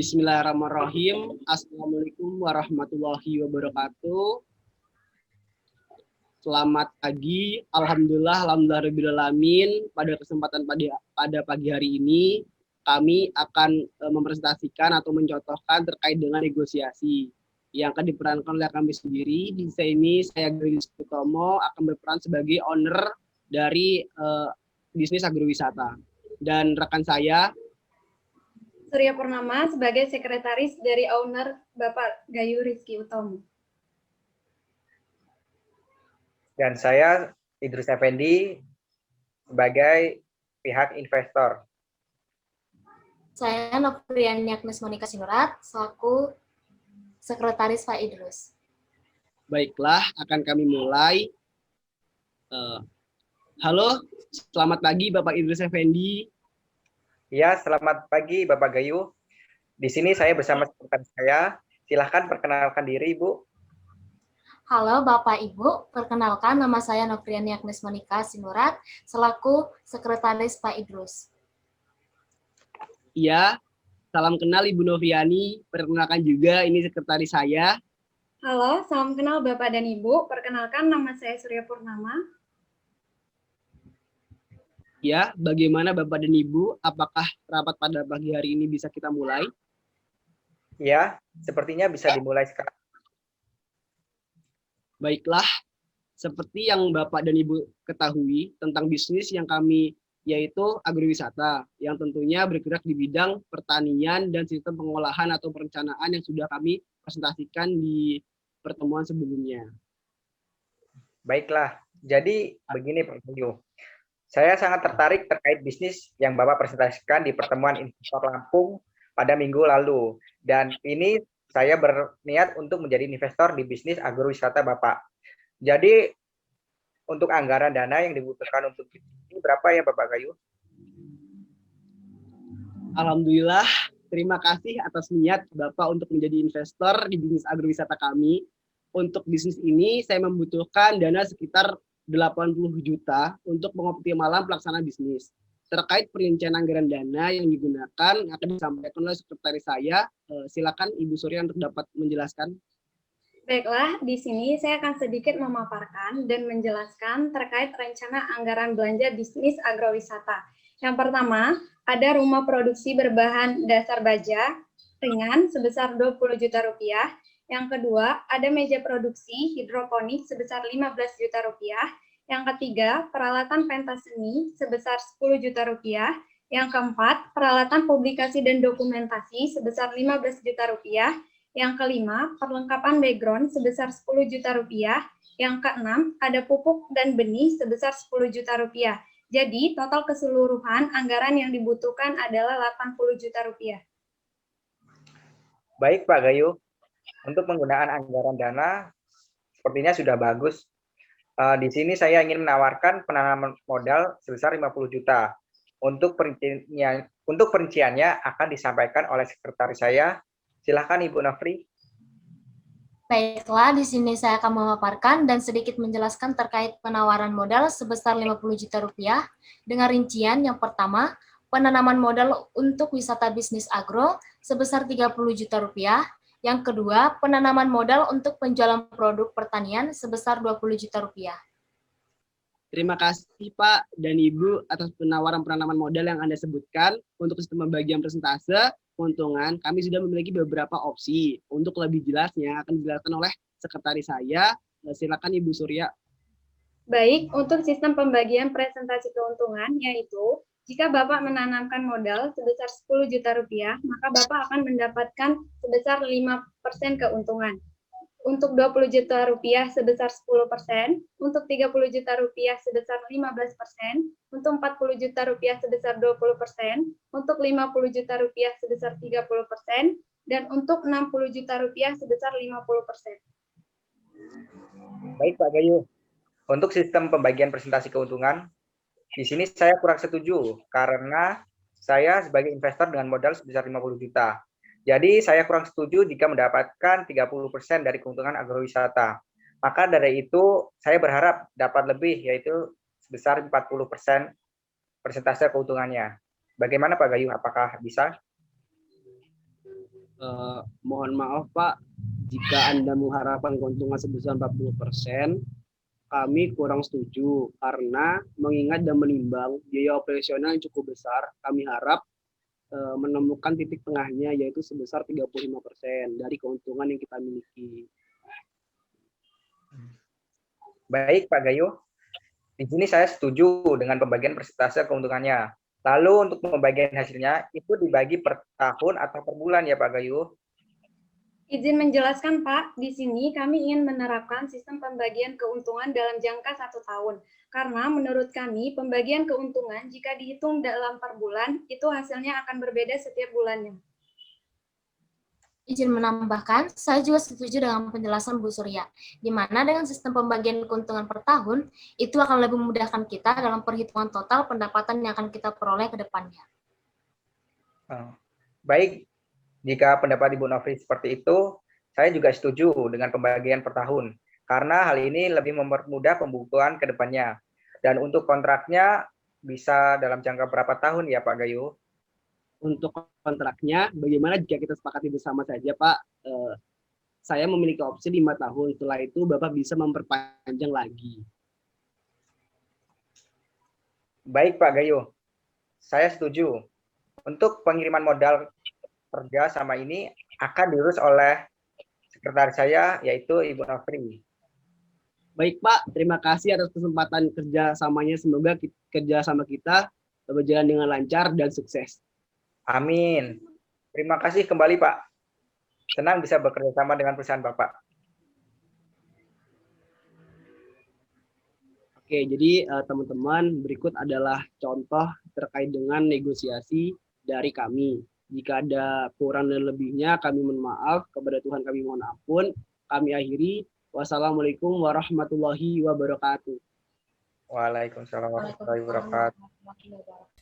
Bismillahirrahmanirrahim. Assalamualaikum warahmatullahi wabarakatuh. Selamat pagi. Alhamdulillahirrahmanirrahim. Pada kesempatan pada pagi hari ini, kami akan mempresentasikan atau mencontohkan terkait dengan negosiasi yang akan diperankan oleh kami sendiri. Di sini saya Gris Utomo akan berperan sebagai owner dari bisnis agrowisata. Dan rekan saya Surya Purnama sebagai sekretaris dari owner Bapak Gayu Rizky Utomo. Dan saya Idrus Effendi sebagai pihak investor. Saya Nopriani Agnes Monika Sinurat selaku sekretaris Pak Idrus. Baiklah, akan kami mulai. Halo, selamat pagi Bapak Idrus Effendi. Ya, selamat pagi Bapak Gayu. Di sini saya bersama rekan saya. Silahkan perkenalkan diri, Ibu. Halo Bapak Ibu, perkenalkan nama saya Nopriani Agnes Monika Sinurat selaku sekretaris Pak Idrus. Iya, salam kenal Ibu Noviani. Perkenalkan juga ini sekretaris saya. Halo, salam kenal Bapak dan Ibu. Perkenalkan nama saya Surya Purnama. Ya, bagaimana Bapak dan Ibu? Apakah rapat pada pagi hari ini bisa kita mulai? Ya, sepertinya bisa dimulai sekarang. Baiklah, seperti yang Bapak dan Ibu ketahui tentang bisnis yang kami yaitu agrowisata, yang tentunya bergerak di bidang pertanian dan sistem pengolahan atau perencanaan yang sudah kami presentasikan di pertemuan sebelumnya. Baiklah, jadi begini Pak Gayu. Saya sangat tertarik terkait bisnis yang Bapak presentasikan di pertemuan investor Lampung pada minggu lalu. Dan ini saya berniat untuk menjadi investor di bisnis agrowisata Bapak. Jadi untuk anggaran dana yang dibutuhkan untuk ini berapa ya Bapak Gayu? Alhamdulillah, terima kasih atas niat Bapak untuk menjadi investor di bisnis agrowisata kami. Untuk bisnis ini saya membutuhkan dana sekitar 80 juta untuk mengoptimalkan pelaksanaan bisnis. Terkait perincian anggaran dana yang digunakan akan disampaikan oleh sekretaris saya. Silakan Ibu Surya untuk dapat menjelaskan. Baiklah, di sini saya akan sedikit memaparkan dan menjelaskan terkait rencana anggaran belanja bisnis agrowisata. Yang pertama, ada rumah produksi berbahan dasar baja ringan sebesar 20 juta rupiah. Yang kedua, ada meja produksi hidroponik sebesar 15 juta rupiah. Yang ketiga, peralatan pentas seni sebesar 10 juta rupiah. Yang keempat, peralatan publikasi dan dokumentasi sebesar 15 juta rupiah. Yang kelima, perlengkapan background sebesar 10 juta rupiah. Yang keenam, ada pupuk dan benih sebesar 10 juta rupiah. Jadi, total keseluruhan anggaran yang dibutuhkan adalah 80 juta rupiah. Baik Pak Gayu, untuk penggunaan anggaran dana sepertinya sudah bagus. Di sini saya ingin menawarkan penanaman modal sebesar 50 juta. Untuk perinciannya akan disampaikan oleh sekretaris saya. Silahkan Ibu Nafri. Baiklah, di sini saya akan memaparkan dan sedikit menjelaskan terkait penawaran modal sebesar 50 juta rupiah dengan rincian yang pertama, penanaman modal untuk wisata bisnis agro sebesar 30 juta rupiah. Yang kedua, penanaman modal untuk penjualan produk pertanian sebesar 20 juta rupiah. Terima kasih Pak dan Ibu atas penawaran penanaman modal yang Anda sebutkan. Untuk sistem pembagian persentase keuntungan, kami sudah memiliki beberapa opsi. Untuk lebih jelasnya akan dijelaskan oleh sekretaris saya. Silakan Ibu Surya. Baik, untuk sistem pembagian presentasi keuntungan yaitu jika Bapak menanamkan modal sebesar 10 juta rupiah, maka Bapak akan mendapatkan sebesar 5% keuntungan. Untuk 20 juta rupiah sebesar 10%, untuk 30 juta rupiah sebesar 15%, untuk 40 juta rupiah sebesar 20%, untuk 50 juta rupiah sebesar 30%, dan untuk 60 juta rupiah sebesar 50%. Baik Pak Gayu, untuk sistem pembagian presentasi keuntungan, di sini saya kurang setuju karena saya sebagai investor dengan modal sebesar 50 juta. Jadi saya kurang setuju jika mendapatkan 30% dari keuntungan agrowisata. Maka dari itu saya berharap dapat lebih, yaitu sebesar 40% persentase keuntungannya. Bagaimana Pak Gayu, apakah bisa? Mohon maaf Pak, jika Anda mengharapkan keuntungan sebesar 40%, kami kurang setuju karena mengingat dan menimbang biaya operasional yang cukup besar, kami harap menemukan titik tengahnya yaitu sebesar 35% dari keuntungan yang kita miliki. Baik Pak Gayo, di sini saya setuju dengan pembagian persentase keuntungannya. Lalu untuk pembagian hasilnya itu dibagi per tahun atau per bulan ya Pak Gayo? Izin menjelaskan Pak, di sini kami ingin menerapkan sistem pembagian keuntungan dalam jangka 1 tahun. Karena menurut kami, pembagian keuntungan jika dihitung dalam per bulan, itu hasilnya akan berbeda setiap bulannya. Izin menambahkan, saya juga setuju dengan penjelasan Bu Surya, di mana dengan sistem pembagian keuntungan per tahun, itu akan lebih memudahkan kita dalam perhitungan total pendapatan yang akan kita peroleh ke depannya. Baik, jika pendapat Ibu Novri seperti itu, saya juga setuju dengan pembagian per tahun, karena hal ini lebih mempermudah pembukuan ke depannya. Dan untuk kontraknya bisa dalam jangka berapa tahun ya Pak Gayo? Untuk kontraknya, bagaimana jika kita sepakati bersama saja Pak, saya memiliki opsi 5 tahun, setelah itu Bapak bisa memperpanjang lagi. Baik Pak Gayo, saya setuju. Untuk pengiriman modal kerja sama ini akan diurus oleh sekretaris saya, yaitu Ibu Novri. Baik Pak, terima kasih atas kesempatan kerjasamanya. Semoga kerjasama kita berjalan dengan lancar dan sukses. Amin. Terima kasih kembali Pak. Senang bisa bekerja sama dengan perusahaan Bapak. Oke, jadi teman-teman, berikut adalah contoh terkait dengan negosiasi dari kami. Jika ada kurang dan lebihnya, kami mohon maaf. Kepada Tuhan kami mohon ampun. Kami akhiri. Wassalamualaikum warahmatullahi wabarakatuh. Waalaikumsalam warahmatullahi wabarakatuh.